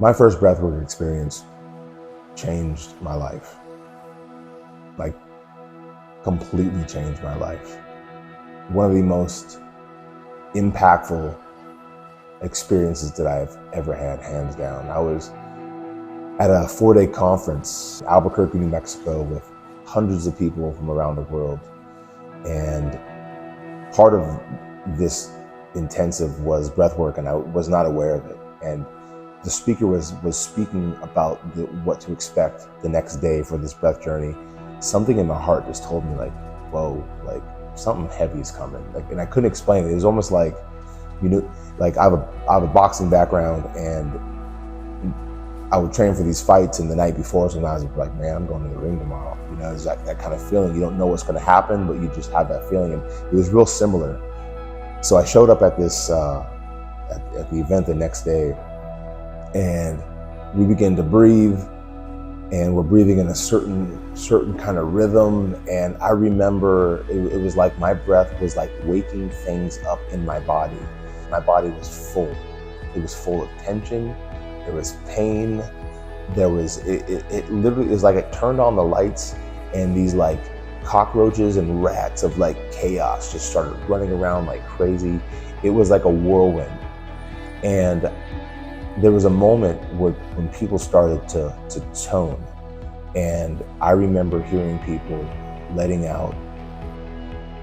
My first breathwork experience changed my life, like completely changed my life. One of the most impactful experiences that I've ever had, hands down. I was at a 4-day conference, Albuquerque, New Mexico, with hundreds of people from around the world. And part of this intensive was breathwork, and I was not aware of it. And the speaker was speaking about what to expect the next day for this breath journey. Something in my heart just told me, like, whoa, like something heavy is coming. Like, and I couldn't explain it. It was almost like, you know, like I have a boxing background, and I would train for these fights, and the night before, sometimes I'd be like, man, I'm going to the ring tomorrow. You know, it's that kind of feeling. You don't know what's going to happen, but you just have that feeling. And it was real similar. So I showed up at this, at the event the next day, and we began to breathe, and we're breathing in a certain kind of rhythm. And I remember it was like my breath was like waking things up in my body. My body was full. It was full of tension. There was pain. There was, it literally, it was like it turned on the lights, and these like cockroaches and rats of like chaos just started running around like crazy. It was like a whirlwind. And there was a moment when people started to tone. And I remember hearing people letting out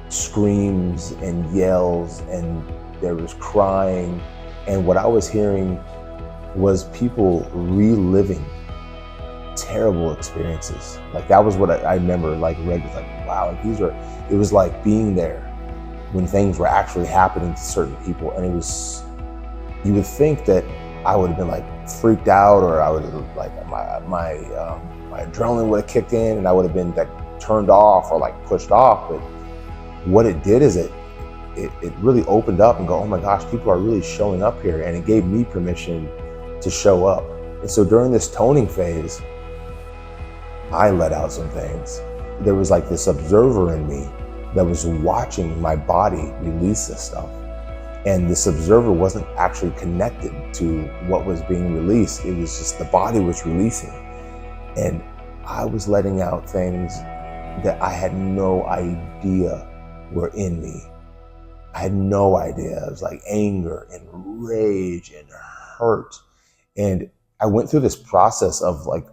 screams and yells, and there was crying. And what I was hearing was people reliving terrible experiences. Like that was what I remember, like read, was like, wow, it was like being there when things were actually happening to certain people. And it was, you would think that I would have been like freaked out, or I would have like my adrenaline would have kicked in, and I would have been like turned off or like pushed off. But what it did is it really opened up and go, oh my gosh, people are really showing up here. And it gave me permission to show up. And so during this toning phase, I let out some things. There was like this observer in me that was watching my body release this stuff. And this observer wasn't actually connected to what was being released. It was just the body was releasing. And I was letting out things that I had no idea were in me. I had no idea. It was like anger and rage and hurt. And I went through this process of like,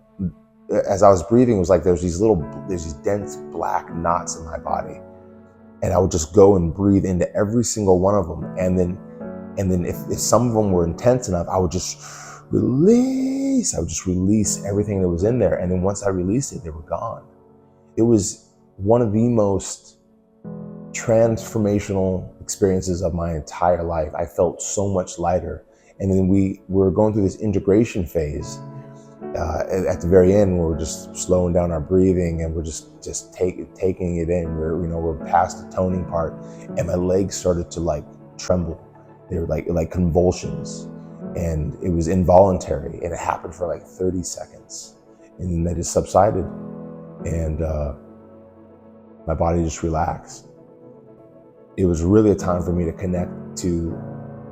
as I was breathing, it was like there's these dense black knots in my body. And I would just go and breathe into every single one of them. And then if some of them were intense enough, I would just release. I would just release everything that was in there. And then once I released it, they were gone. It was one of the most transformational experiences of my entire life. I felt so much lighter. And then we were going through this integration phase. At the very end, we're just slowing down our breathing, and we're just taking it in. We're past the toning part, and my legs started to like tremble. They were like convulsions, and it was involuntary, and it happened for like 30 seconds, and then they just subsided, and my body just relaxed. It was really a time for me to connect to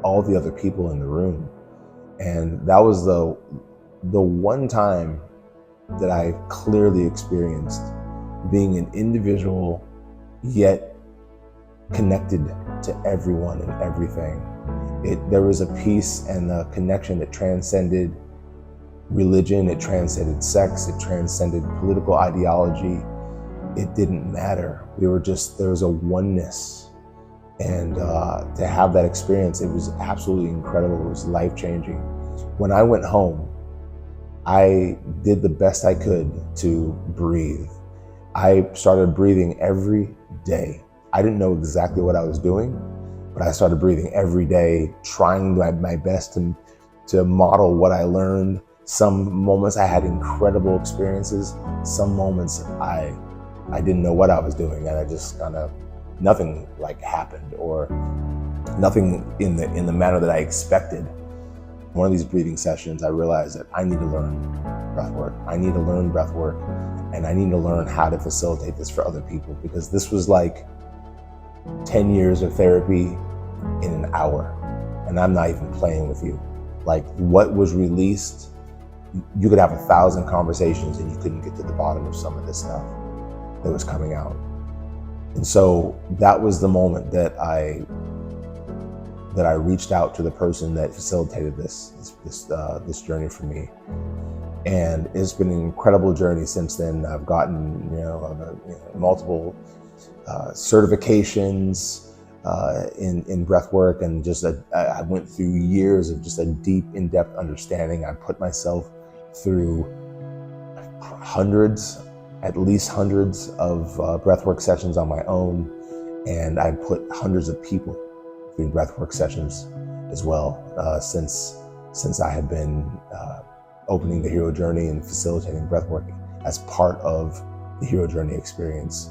all the other people in the room, and that was the one time that I clearly experienced being an individual, yet connected to everyone and everything. There was a peace and a connection that transcended religion, it transcended sex, it transcended political ideology. It didn't matter. There was a oneness. And to have that experience, it was absolutely incredible. It was life-changing. When I went home, I did the best I could to breathe. I started breathing every day. I didn't know exactly what I was doing, but I started breathing every day, trying my best to model what I learned. Some moments I had incredible experiences. Some moments I didn't know what I was doing, and I just kind of, nothing like happened, or nothing in the manner that I expected. One of these breathing sessions, I realized that I need to learn breathwork. I need to learn breathwork, and I need to learn how to facilitate this for other people, because this was like 10 years of therapy in an hour, and I'm not even playing with you. Like what was released you could have 1,000 conversations and you couldn't get to the bottom of some of this stuff that was coming out. And so that was the moment that I reached out to the person that facilitated this journey for me. And it's been an incredible journey since then. I've gotten multiple certifications in breathwork, and just I went through years of just a deep, in-depth understanding. I put myself through at least hundreds of breathwork sessions on my own, and I put hundreds of people through breathwork sessions as well since I have been opening the Hero Journey and facilitating breathwork as part of the Hero Journey experience.